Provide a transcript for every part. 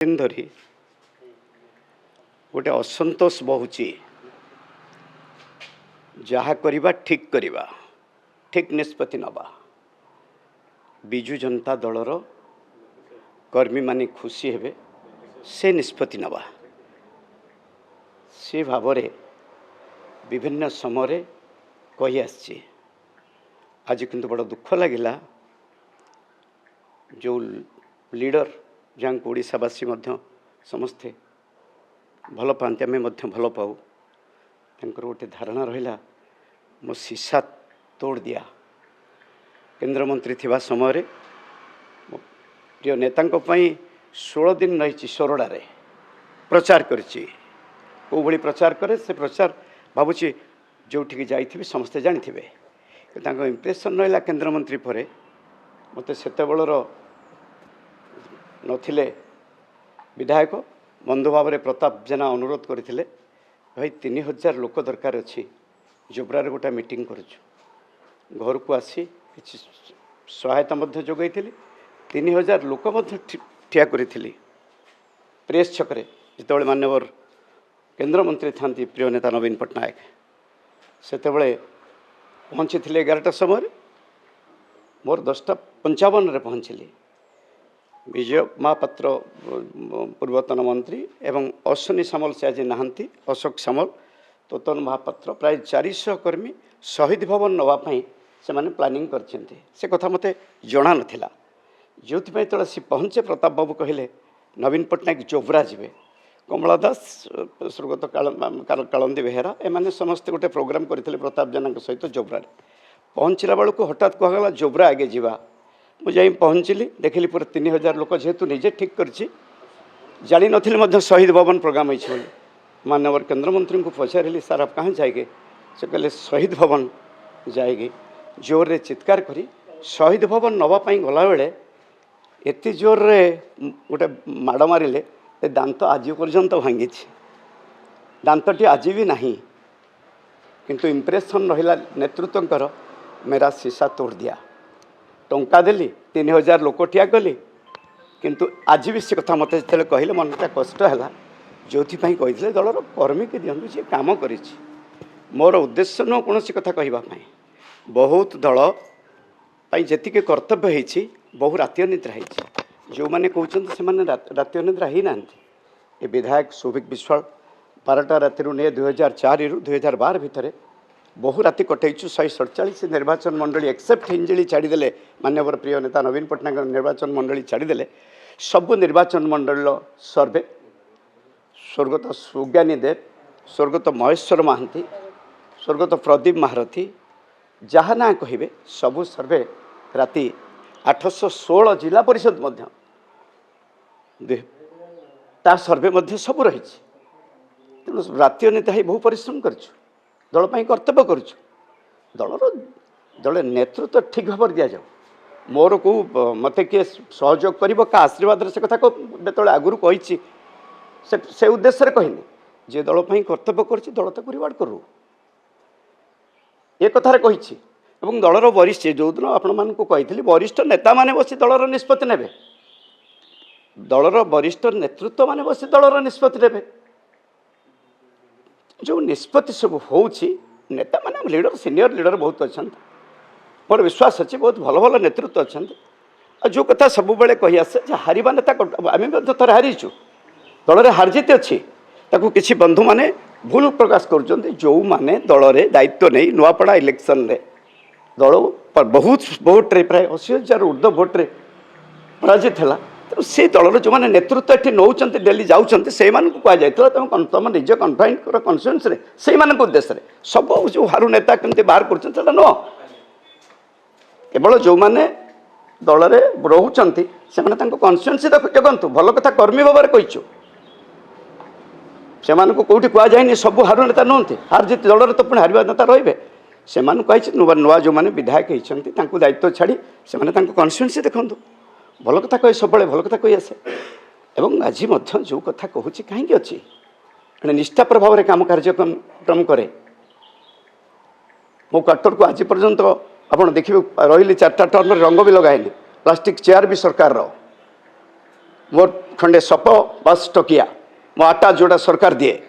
दिन धरी गोटे असंतोष बहुची जहा करिबा ठीक निष्पत्ति नबा बिजु जनता दलर कर्मी माने खुशी हेबे से निष्पत्ति नबा से भाव विभिन्न समय कही आसी। आज किंतु बड़ा दुख लगिला जो लीडर जहाँ ओडावासी समस्ते भल पाते आम भल पाऊ तंकर गोटे धारणा रहा मो शीशा तोड़ दिया। केंद्र मंत्री थिबा समय रे प्रिय नेता 16 दिन रही सोरडारे प्रचार करिछि। को भली प्रचार करे से प्रचार भावुची जो जाइथिबे समस्ते जानिथिबे। तांको इंप्रेशन रहा केंद्र मंत्री पर मते सेते बेलर नथिले विधायक बंधु भाव में प्रताप जेना अनुरोध करते भाई 3000 लोक दरकार अच्छी जोब्रार गोटा मीटिंग करुचु घर को आसी किसी सहायता जोगाई 3000 लोक ठिया करी प्रेस छकरे जिते मान्यवर केंद्र मंत्री था प्रिय नेता नवीन पट्टनायक सेते पहुँची 11टा समय मोर 10:55 पहुँचली। विजय महापात्र पूर्वतन मंत्री एवं अश्विनी सामल से आज नहांती अशोक सामल तोतन महापात्र प्राय 400 कर्मी शहीद भवन नापी से माने प्लानिंग करछन्ते से कथा मते जणा नथिला। जो सी पहुँचे प्रताप बाबू कहले नवीन पट्टनायक जोब्रा जीवे कमला दास स्वर्गत कालंदी बेहेरा एमाने समस्ते गोटे प्रोग्राम करथिले प्रताप जेना सहित जोब्रा पहुँचला बेलू हठात कहला जोब्रा आगे जीवा मुझे पहुँचली देखिली पूरा 3000 लोक जेहेतु निजे ठीक करछि जानी नथिले शहीद भवन प्रोग्राम होइछि बोली माननीय केंद्र मंत्री को पचारि सार आप कहाँ जाएंगे से कहले शहीद भवन जाएगी जोर रे चित्कार करी शहीद भवन नवापाई गला बेले एति जोर रे गोटे माड़ मारे दांत आज पर्यंत भांगी दांतटी आज भी नहीं किंतु इंप्रेशन रहा नेतृत्व मेरा शीशा तोड़ दिया टंका देली 3000 लोक ठिया कली किंतु आज भी से कथा मत कहले मनटा कष्ट है जो कही दलर कर्मी के दिंतु जी कम कर मोर उद्देश्य नुह कौन कथा कहवाई बहुत दल जी कर्तव्य होती बहु राति अनिद्रा हो जो मैंने कहते से राति अनिद्रा ही ना ये विधायक सौभिक विश्वाल 12टा राति 2004 रु 2012 भितर बहु राति कटैचु 147 निर्वाचन मंडली एक्सेप्ट हिंजिली छाड़ीदे मान्यवर प्रिय नेता नवीन पट्टनायक निर्वाचन मंडली छाड़ीदे सबु निर्वाचन मंडल सर्वे स्वर्गत सुज्ञानी देव स्वर्गत महेश्वर महांती स्वर्गत प्रदीप महारथी जहाँ ना कहे सबु सर्वे राति 816 जिला परिषद सर्वे सबू रही तेणु राति अनिद्रा ही बहु परिश्रम कर दल कर्तव्य करुचु दल नेतृत्व ठीक भाव दि जाऊ मोर को मत किए सहयोग कर आशीर्वाद से कथा बेत आगुरी कही से उद्देश्य कहनी जे दल कर्तव्य कर दल ताक रिवार्ड करू एक कथार कही दलर वरिष्ठ जो दिन आपण कही वरिष्ठ नेता माने बसी दलर निष्पत्ति नेबे दलर वरिष्ठ नेतृत्व माने बसी दलर निष्पत्ति नेबे जो निष्पत्ति सब हो नेता माने लीडर सीनियर लीडर बहुत अच्छा मोर विश्वास अच्छे बहुत भल भल नेतृत्व अच्छा जो कथा सब बेले कही आसे हारिबा नेता आम थोड़े हारीचु दल में हारजित अच्छी किसी बंधु माने भूल प्रकाश कर जो माने दल में दायित्व नहीं नुआपड़ा इलेक्शन रे दल बहुत बहुत प्राय 80,000 ऊर्ध्व भोट्रे पराजित है तेणु से दलर जो मैंने नेतृत्व ये नौ डेली जाऊँच से तुम निज कन्फाइन कर कन्स्टिट्यूएंसी रे से उद्देश्य सब जो हारू नेता केमती बाहर कर नुह केवल जो मैंने दल में रोचंत से कन्स्टिट्यूएंसी जगंतु भल कथा कर्मी भाव में कहीचु से कौटी कहुए सब हारू नेता नुहति हार जीत दल तो पुणी हारिबा नेता रे से कही नुआ जो मैंने विधायक होती दायित्व छाड़ी से कन्स्टिट्यूएंसी देखूँ भल कथा कहे सब भल कथा कही आसे एवं आज जो कथा कहूँ कहीं अच्छी निष्ठा प्रभाव में काम कार्यक्रम करे मो क्वार्टर को आज पर्यंत आप देखिए रही 4टा टर्म रंग भी लगाएनि प्लास्टिक चेयर भी सरकार मोर खंडे सप बस टकिया मो आटा जोड़ा सरकार दिए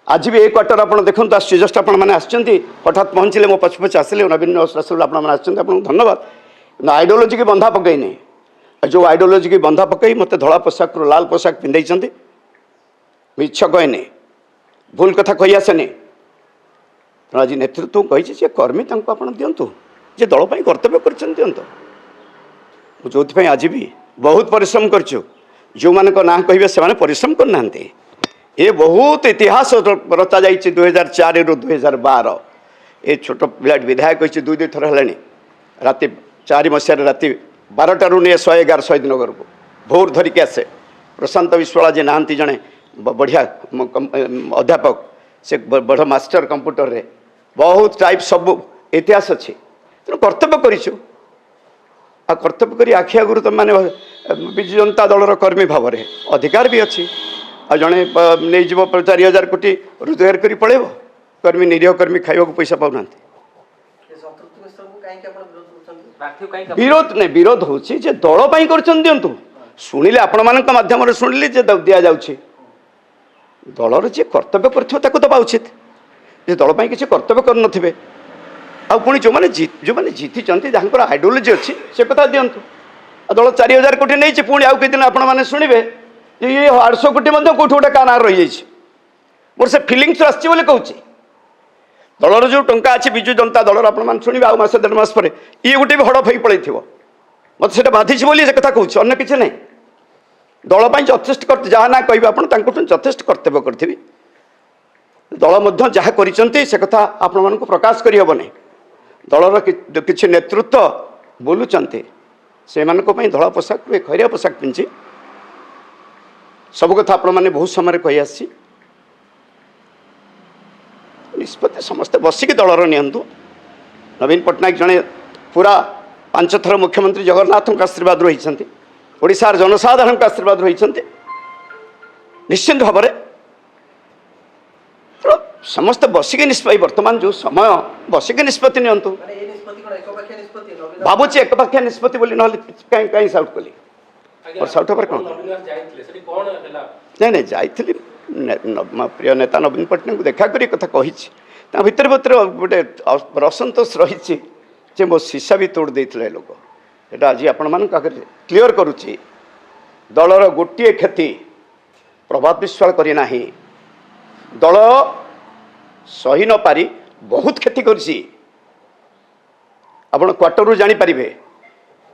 आज भी एक क्वार्टर आप देखो जस्ट आपने हठात पहुँचले मो पछ पछ आसिले नवीन रसुल आपको धन्यवाद आइडियोलोजी की बंधा पकईनी जो आइडियोलोजी की बंधा पकई मत धला पोशाक लाल पोशाक पिंधे मिछ कहनी भूल कथा कही आसेनी आज नेतृत्व कही कर्मी आप दिंतु जे दलपाई कर्तव्य कर दिंतु जो आज भी बहुत परिश्रम करचु जो मान ना कहे से परिश्रम करना ये बहुत इतिहास रचा जा 2004 रु 2012 ये छोट पिला विधायक दुई दुई थर है राति 4 मसीह राति 12 नहीं 111 शहीद नगर को भोर धरिकी आसे प्रशांत विश्वाला जे नहांती जड़े बढ़िया अध्यापक से बड़ मास्टर कंप्यूटर रे बहुत टाइप सब इतिहास अच्छी तेणु कर्तव्य करूँ आ कर्तव्य करी आखि आगुरी तुम मैंने विजु जनता दलर कर्मी भाव में अधिकार भी अच्छी आ जड़े नहीं 4,000 कोटी रोजगार करी पड़ेब कर्मी निरीह कर्मी खाइबा पैसा पाऊना विरोध नहीं विरोध हो दलपाई कर शुणिले आपण मान मध्यम शुणिली दि जाऊँगी दलर जी कर्तव्य कर दबा उचित जे दलपाई किसी कर्तव्य कर पुणी जो मैंने जीति जहाँ आइडियोलोजी अच्छी से कथा दिंतु दल 4,000 कोटी नहीं पुणी आउ कई दिन आपने शुणे ये 800 कोटी कौट गोटे का ना रही मोर से फिलिंग्स आसी कहूँ दलर जो टंका अच्छी विजु जनता दलर आप शुणे आउ मस 1.5 मास पर ये गोटे भी हड़प हो पड़े मत से बाधिश बोली से कथा कहूँ अन्य किसी ना दलपाई यथेष्ट कर जहाँ ना कहे आप यथेष्ट कर्तव्य करी दल जहाँ कर कथा आपण प्रकाश करहबनी दलर किसी नेतृत्व बोलुंट से धला पोशाक खैरिया पोशाक पिंधि सब कथा आपण मैंने बहुत समय कही आसी निष्पत्ति समस्ते बसिक दलर नियंतु नवीन पट्टनायक जड़े पूरा 5 थर मुख्यमंत्री जगन्नाथ आशीर्वाद रही ओडिशार जनसाधारण आशीर्वाद रही निश्चिंत भाव में समस्त बसिक निष्पत्ति वर्तमान जो समय बसिक निष्पत्ति नियंतु भावुची एकपाखिया निष्पत्ति बोली ना कहीं साउट कली और साउट पर कौन नहीं जाइली प्रिय नेता नवीन पट्टनायक देखा करी कथा कही भितर भितर गोटे असंतोष रही मो शीशा भी तोड़ देते लोक यहाँ आज आपण मान क्लीयर करुच्ची दलर गोटे क्षति प्रभाव विश्वास करना दल सही न पारी बहुत क्षति करी आपण क्वार्टर जापर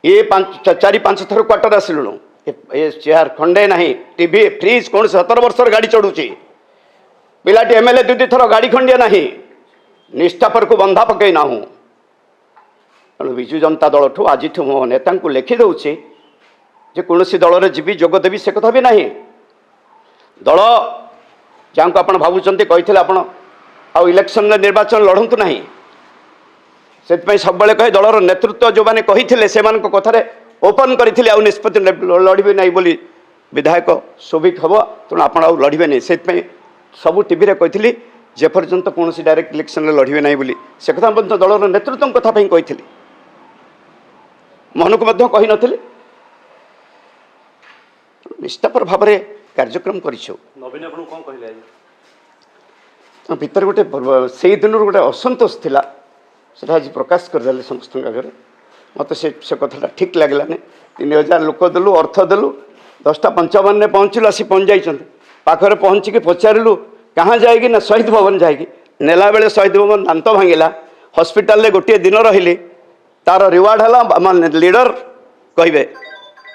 ये 4-5 थर क्वार्टर आसिलुणु ये चेयर खंडे ना टीवी फ्रिज कौन 17 वर्षर गाड़ी चढ़ुची पिलाटी एमएलए 2 थर गाड़ी खंडिया ना निष्ठापर को बंधा पकई ना तेणु विजु जनता दल ठू आज मो नेता को लिखि दौचे कौन दल जीवी जोगदेवी से कथा भी ना दल जहाँ को आप भावुंट कही आप इलेक्शन निर्वाचन लड़ू ना से सब कहे दलर नेतृत्व जो मैंने कही से कथार ओपन करते आउ निष्पत्ति लड़बे ना बोली विधायक शोभिक हम तेणु आप लड़बे नहीं से सब टीवी कही जेपर्यंत कौन डायरेक्ट इलेक्शन लड़बे ना बोली से कथा दलर नेतृत्व कथा कही मोहन को कही नी निष्ठापर भाव में कार्यक्रम कर भीतर गोटे से दिन गोटे असंतोष थिला से आज प्रकाश करदे समस्त आगे मत से कथा ठीक लगलानी 3,000 लोक देलु अर्थ देलु 10:55 पहुँचलु आसी पहुँच जाइए पाखरे पहुँचिकी पचारू कहाँ जाएगी ना शहीद भवन जाएगी नेला बेले शहीद भवन दांत भांगिला हॉस्पिटल गोटे दिन रही तार रिवार्ड है लीडर कहे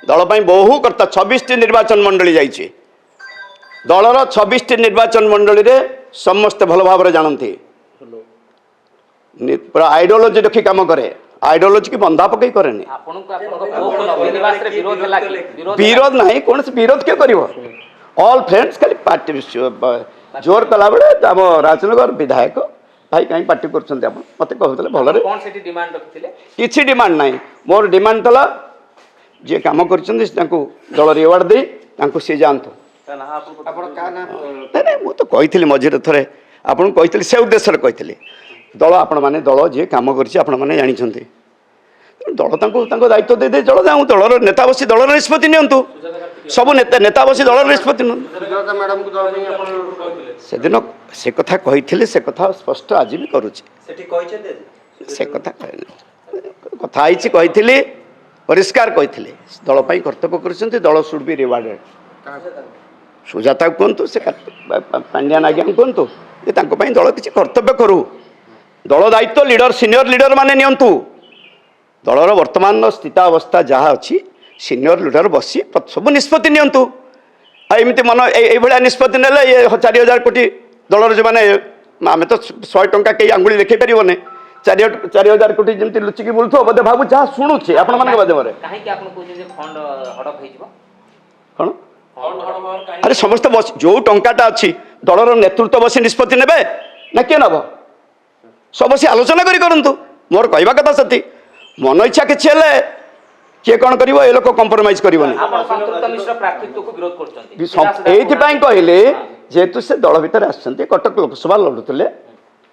दलपाई बहु करता 26टी निर्वाचन मंडली जाइए दलर 26टी निर्वाचन मंडली रे समस्ते भल भाव में जानती पूरा आइडियोलोजी रखी काम करे आइडियोलोजी की बंधा पकई करे विरोध नहीं कौन से विरोध क्यों कर ऑल फ्रेंड्स खाली पार्टी जोर कला बेले आम राजनगर विधायक भाई कहीं पार्टी कर मत कहते भल किसी डिमांड ना मोर डिमांड था जी कम कर दल रिवार्ड दे सी जातु नहीं मुझे कही मझे थे आपको कही से उद्देश्य कही दल आपण मैंने दल जी कम कर जानते दल दायित्व दे दल जाऊँ दलर नेता बसी दलर निष्पत्ति नियंतु ସବୁ ନେତା ବସି ଦଳର ନିଷ୍ପତ୍ତି ନୁହଁ ସେଦିନ ସେ କଥା କହିଥିଲି ସେ କଥା ସ୍ପଷ୍ଟ ଆଜି ବି କରୁଛି ସେ କଥା କହିନି କଥା ହେଇଛି କହିଥିଲି ପରିଷ୍କାର କହିଥିଲି ଦଳ ପାଇଁ କର୍ତ୍ତବ୍ୟ କରୁଛନ୍ତି ଦଳ ସୁଡ୍ ବି ରିୱାର୍ଡେଡ୍ ସୁଜାତାକୁ କୁହନ୍ତୁ ସେ ପାଣ୍ଡିଆନ ଆଜ୍ଞାକୁ କୁହନ୍ତୁ ଯେ ତାଙ୍କ ପାଇଁ ଦଳ କିଛି କର୍ତ୍ତବ୍ୟ କରୁ ଦଳ ଦାୟିତ୍ୱ ଲିଡର ସିନିୟର ଲିଡର ମାନେ ନିଅନ୍ତୁ ଦଳର ବର୍ତ୍ତମାନର ସ୍ଥିତାବସ୍ଥା ଯାହା ଅଛି ସିନିୟର ଲିଡର ବସି ସବୁ ନିଷ୍ପତ୍ତି ନିଅନ୍ତୁ ଆଉ ଏମିତି ଏଇଭଳିଆ ନିଷ୍ପତ୍ତି ନେଲେ 4,000 କୋଟି ଦଳର ଯେଉଁମାନେ ଆମେ ତ 100 ଟଙ୍କା କେହି ଆଙ୍ଗୁଳି ଦେଖେଇ ପାରିବନି 4,000 କୋଟି ଯେମିତି ଲୁଚିକି ବୁଲୁଥିବ ବୋଧେ ଭାବୁ ଯାହା ଶୁଣୁଛି ଆପଣମାନଙ୍କ ମାଧ୍ୟମରେ କ'ଣ ଆରେ ସମସ୍ତେ ବସି ଯେଉଁ ଟଙ୍କାଟା ଅଛି ଦଳର ନେତୃତ୍ୱ ବସି ନିଷ୍ପତ୍ତି ନେବେ ନା କିଏ ନେବ ସବୁ ବସି ଆଲୋଚନା କରି କରନ୍ତୁ ମୋର କହିବା କଥା ସେଠି ମନ ଇଚ୍ଛା କିଛି ହେଲେ କିଏ କ'ଣ କରିବ ଏ ଲୋକ କମ୍ପ୍ରମାଇଜ୍ କରିବନି ଏଇଥିପାଇଁ କହିଲେ ଯେହେତୁ ସେ ଦଳ ଭିତରେ ଆସିଛନ୍ତି କଟକ ଲୋକସଭା ଲଢ଼ୁଥିଲେ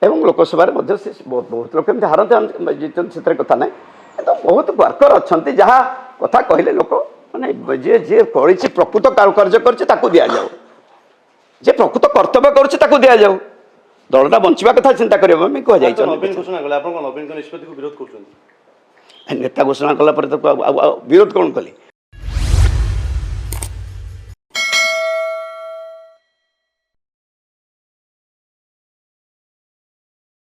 ଏବଂ ଲୋକସଭାରେ ମଧ୍ୟ ସେ ବହୁତ ଲୋକ ଏମିତି ହାରନ୍ତି ଜିତନ୍ତି ସେଥିରେ କଥା ନାହିଁ କିନ୍ତୁ ବହୁତ ୱାର୍କର ଅଛନ୍ତି ଯାହା କଥା କହିଲେ ଲୋକ ମାନେ ଯିଏ କରିଛି ପ୍ରକୃତ କାର୍ଯ୍ୟ କରିଛି ତାକୁ ଦିଆଯାଉ ଯେ ପ୍ରକୃତ କର୍ତ୍ତବ୍ୟ କରୁଛି ତାକୁ ଦିଆଯାଉ ଦଳଟା ବଞ୍ଚିବା କଥା ଚିନ୍ତା କରିବା ପାଇଁ କୁହାଯାଇଛି ନେତା ଘୋଷଣା କଲା ପରେ ତ ବିରୋଧ କ'ଣ କଲି